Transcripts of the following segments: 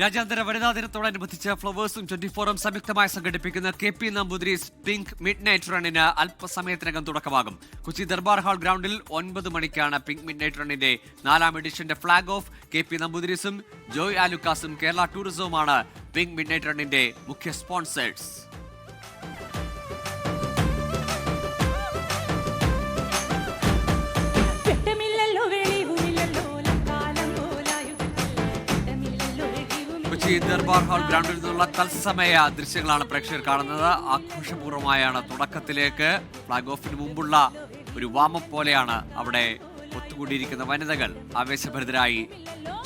രാജ്യാന്തര വനിതാ ദിനത്തോടനുബന്ധിച്ച് ഫ്ലവേഴ്സും 24ഉം സംയുക്തമായി സംഘടിപ്പിക്കുന്ന KP Namboodiri's pink midnight റണ്ണിന് അല്പസമയത്തിനകം തുടക്കമാകും. കൊച്ചി ദർബാർ ഹാൾ ഗ്രൗണ്ടിൽ 9 മണിക്കാണ് പിങ്ക് മിഡ് നൈറ്റ് റണ്ണിന്റെ 4ാം എഡിഷന്റെ ഫ്ളാഗ് ഓഫ്. KP നമ്പൂതിരീസും ജോയ് ആലുക്കാസും കേരള ടൂറിസവുമാണ് പിങ്ക് മിഡ് നൈറ്റ് റണ്ണിന്റെ മുഖ്യ സ്പോൺസേഴ്സ്. കൊച്ചി ദർബാർ ഹാൾ ഗ്രൗണ്ടിൽ നിന്നുള്ള തത്സമയ ദൃശ്യങ്ങളാണ് പ്രേക്ഷകർ കാണുന്നത്. ആഘോഷപൂർവ്വമായാണ് തുടക്കത്തിലേക്ക്. ഫ്ളാഗ് ഓഫിന് മുമ്പുള്ള ഒരു വാമപ്പ് പോലെയാണ് അവിടെ ഒത്തുകൂടിയിരിക്കുന്ന വനിതകൾ ആവേശഭരിതരായി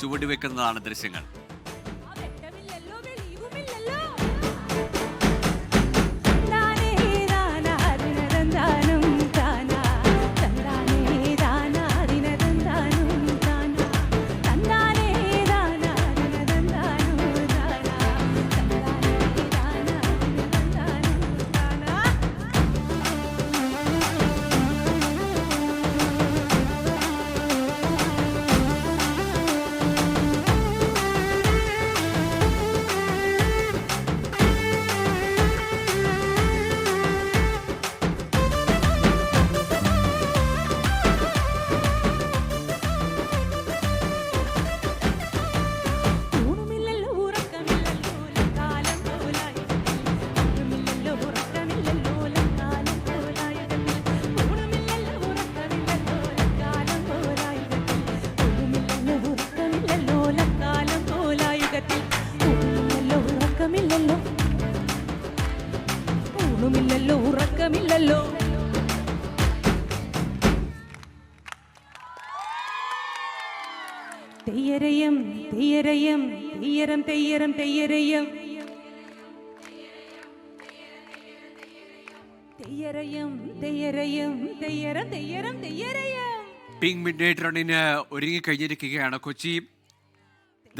ചുവടുവെക്കുന്നതാണ് ദൃശ്യങ്ങൾ. ഉറക്കമില്ലല്ലോ തെയ്യരയം തെയ്യരയം തെയ്യരം തെയ്യരം തെയ്യരയം തെയ്യരയം തെയ്യരയം തെയ്യരം തെയ്യരം തെയ്യരയം. പിങ്ക് മിഡ് നൈറ്റ് റണ്ണിന് ഒരുങ്ങിക്കഴിഞ്ഞിരിക്കുകയാണ്. കൊച്ചി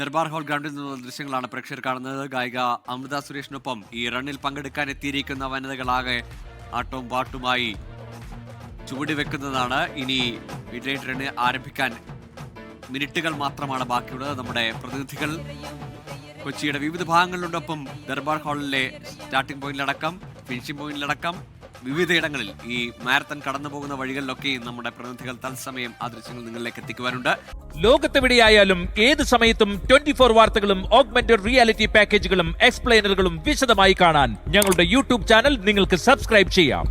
ദർബാർ ഹാൾ ഗ്രൗണ്ടിൽ നിന്നുള്ള ദൃശ്യങ്ങളാണ് പ്രേക്ഷകർ കാണുന്നത്. ഗായിക അമൃത സുരേഷിനൊപ്പം ഈ റണ്ണിൽ പങ്കെടുക്കാൻ എത്തിയിരിക്കുന്ന വനിതകളാകെ ആട്ടവും പാട്ടുമായി ചുവടുവെക്കുന്നതാണ്. ഇനി മിഡ് നൈറ്റ് റണ്ണ് ആരംഭിക്കാൻ മിനിറ്റുകൾ മാത്രമാണ് ബാക്കിയുള്ളത്. നമ്മുടെ പ്രതിനിധികൾ കൊച്ചിയുടെ വിവിധ ഭാഗങ്ങളിലുണ്ടൊപ്പം ദർബാർ ഹാളിലെ സ്റ്റാർട്ടിംഗ് പോയിന്റിലടക്കം ഫിനിഷിംഗ് പോയിന്റിലടക്കം വിവിധയിടങ്ങളിൽ ഈ മാരത്തൺ കടന്നു പോകുന്ന വഴികളിലൊക്കെയും നമ്മുടെ പ്രതിനിധികൾ തത്സമയം ആ ദൃശ്യങ്ങൾ നിങ്ങളിലേക്ക് എത്തിക്കുവാനുണ്ട്. ലോകത്തെവിടെയായാലും ഏത് സമയത്തും 24 വാർത്തകളും ഓഗ്മെന്റഡ് റിയാലിറ്റി പാക്കേജുകളും എക്സ്പ്ലെയിനറുകളും വിശദമായി കാണാൻ ഞങ്ങളുടെ യൂട്യൂബ് ചാനൽ നിങ്ങൾക്ക് സബ്സ്ക്രൈബ് ചെയ്യാം.